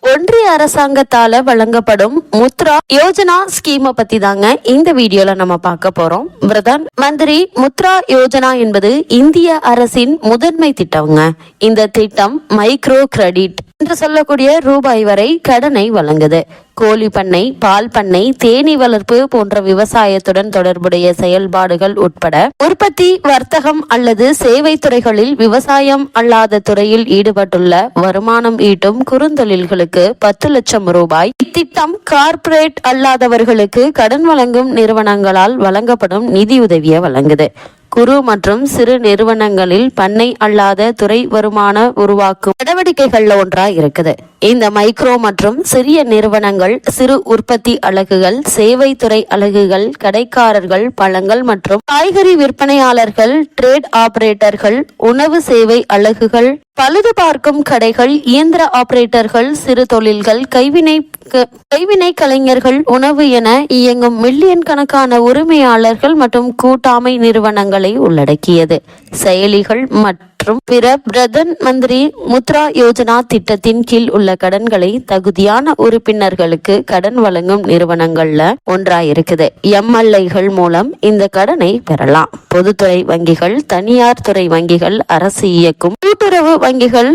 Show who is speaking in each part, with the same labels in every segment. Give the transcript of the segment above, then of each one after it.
Speaker 1: ஒன்றிய அரசாங்கத்தால வழங்கப்படும் முத்ரா யோஜனா ஸ்கீமை பத்தி தாங்க இந்த வீடியோல நம்ம பார்க்க போறோம். பிரதான் மந்திரி முத்ரா யோஜனா என்பது இந்திய அரசின் முதன்மை திட்டம்ங்க. இந்த திட்டம் மைக்ரோ கிரெடிட் என்று சொல்லக்கூடிய ரூபாய் வரை கடனை வழங்குது. கோழி பண்ணை, பால் பண்ணை, தேனீ வளர்ப்பு போன்ற விவசாயத்துடன் தொடர்புடைய செயல்பாடுகள் உட்பட உற்பத்தி, வர்த்தகம் அல்லது சேவை துறைகளில் விவசாயம் அல்லாத துறையில் ஈடுபட்டுள்ள வருமானம் ஈட்டும் குறுந்தொழில்களுக்கு 10 லட்சம் ரூபாய். இத்திட்டம் கார்ப்பரேட் அல்லாதவர்களுக்கு கடன் வழங்கும் நிறுவனங்களால் வழங்கப்படும் நிதியுதவியை வழங்குது. குறு மற்றும் சிறு நிறுவனங்களில் பண்ணை அல்லாத துறை வருமான உருவாக்கும் நடவடிக்கைகள்ல ஒன்றா இருக்குது. இந்த மைக்ரோ மற்றும் சிறிய நிறுவனங்கள் சிறு உற்பத்தி அலகுகள், சேவை துறை அலகுகள், கடைக்காரர்கள், பழங்கள் மற்றும் காய்கறி விற்பனையாளர்கள், ட்ரேட் ஆபரேட்டர்கள், உணவு சேவை அலகுகள், பழுது பார்க்கும் கடைகள், இயந்திர ஆபரேட்டர்கள், சிறு தொழில்கள், கைவினை கலைஞர்கள், உணவு என இயங்கும் மில்லியன் கணக்கான உரிமையாளர்கள் மற்றும் கூட்டாமை நிறுவனங்களை உள்ளடக்கியது. செயலிகள் மற்றும் பிற பிரதான் மந்திரி முத்ரா யோஜனா திட்டத்தின் கீழ் உள்ள கடன்களை தகுதியான உறுப்பினர்களுக்கு கடன் வழங்கும் நிறுவனங்கள்ல ஒன்றாயிருக்குது. எம்எல்ஏகள் மூலம் இந்த கடனை பெறலாம். பொதுத்துறை வங்கிகள், தனியார் துறை வங்கிகள், அரசு இயக்கும் கூட்டுறவு வங்கிகள்,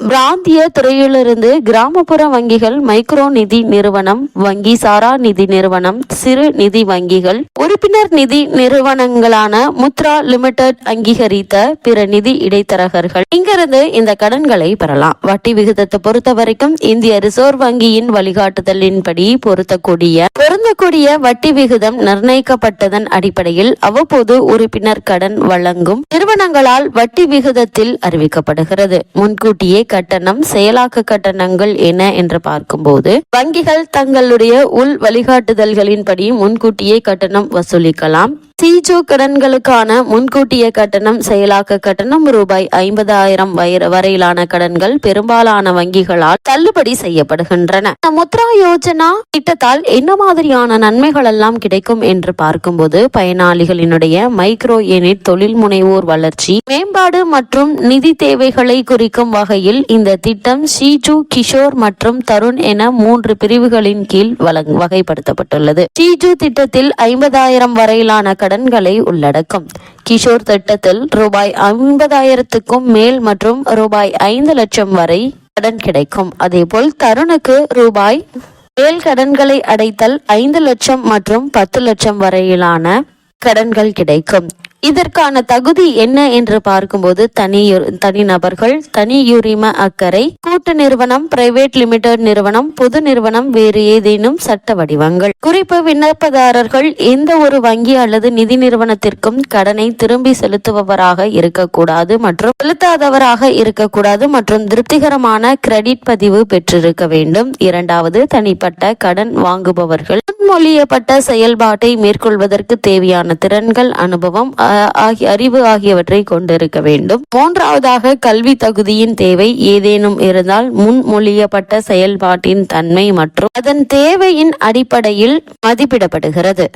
Speaker 1: பிராந்திய துறையிலிருந்து கிராமப்புற வங்கிகள், மைக்ரோ நிதி நிறுவனம், வங்கி சாரா நிதி நிறுவனம், சிறு நிதி வங்கிகள், உறுப்பினர் நிதி நிறுவனங்களான முத்ரா லிமிடெட் அங்கீகரித்த பிற நிதி இடைத்தரகர்கள் இங்கிருந்து இந்த கடன்களை பெறலாம். வட்டி விகிதத்தை பொறுத்த வரைக்கும் இந்திய ரிசர்வ் வங்கியின் வழிகாட்டுதலின்படி பொருந்தக்கூடிய வட்டி விகிதம் நிர்ணயிக்கப்பட்டதன் அடிப்படையில் அவ்வப்போது உறுப்பினர் கடன் வழங்கும் நிறுவனங்களால் வட்டி விகிதத்தில் அறிவிக்கப்படுகிறது. முன்கூட்டியே கட்டணம், செயலாக்க கட்டணங்கள் என்ன என்று பார்க்கும்போது வங்கிகள் தங்களுடைய உள் வழிகாட்டுதல்களின்படி முன்கூட்டியே கட்டணம் வசூலிக்கலாம். சிஜு கடன்களுக்கான முன்கூட்டிய கட்டணம், செயலாக்க கட்டணம் ரூபாய் 50,000 வரையிலான கடன்கள் பெரும்பாலான வங்கிகளால் தள்ளுபடி செய்யப்படுகின்றன. முத்ரா யோஜனா திட்டத்தால் என்ன மாதிரியான நன்மைகள் எல்லாம் கிடைக்கும் என்று பார்க்கும்போது பயனாளிகளினுடைய மைக்ரோ யூனிட் தொழில் முனைவோர் வளர்ச்சி, மேம்பாடு மற்றும் நிதி தேவைகளை குறிக்கும் வகையில் இந்த திட்டம் ஷிஜு, கிஷோர் மற்றும் தருண் என 3 பிரிவுகளின் கீழ் வகைப்படுத்தப்பட்டுள்ளது. ஷிஜு திட்டத்தில் 50,000 வரையிலான கடன்களை உள்ளடக்கும். கிஷோர் திட்டத்தில் ரூபாய் 50,000க்கும் மேல் மற்றும் ரூபாய் 5 லட்சம் வரை கடன் கிடைக்கும். அதேபோல் தருணுக்கு ரூபாய் மேல் கடன்களை அடைத்தல் 5 லட்சம் மற்றும் 10 லட்சம் வரையிலான கடன்கள் கிடைக்கும். இதற்கான தகுதி என்ன என்று பார்க்கும்போது தனிநபர்கள், தனியுரிம அக்கறை, கூட்டு நிறுவனம், பிரைவேட் லிமிடெட் நிறுவனம், பொது நிறுவனம், வேறு ஏதேனும் சட்ட வடிவங்கள். குறிப்பு: விண்ணப்பதாரர்கள் எந்த ஒரு வங்கி அல்லது நிதி நிறுவனத்திற்கும் கடனை திரும்பி செலுத்துபவராக இருக்கக்கூடாது மற்றும் செலுத்தாதவராக இருக்கக்கூடாது மற்றும் திருப்திகரமான கிரெடிட் பதிவு பெற்றிருக்க வேண்டும். இரண்டாவது, தனிப்பட்ட கடன் வாங்குபவர்கள் முன்மொழியப்பட்ட செயல்பாட்டை மேற்கொள்வதற்கு தேவையான திறன்கள், அனுபவம், அறிவு ஆகியவற்றை கொண்டிருக்க வேண்டும். மூன்றாவதாக, கல்வி தகுதியின் தேவை ஏதேனும் இருந்தால் முன்மொழியப்பட்ட செயல்பாட்டின் தன்மை மற்றும் அதன் தேவையின் அடிப்படையில் மதிப்பிடப்படுகிறது.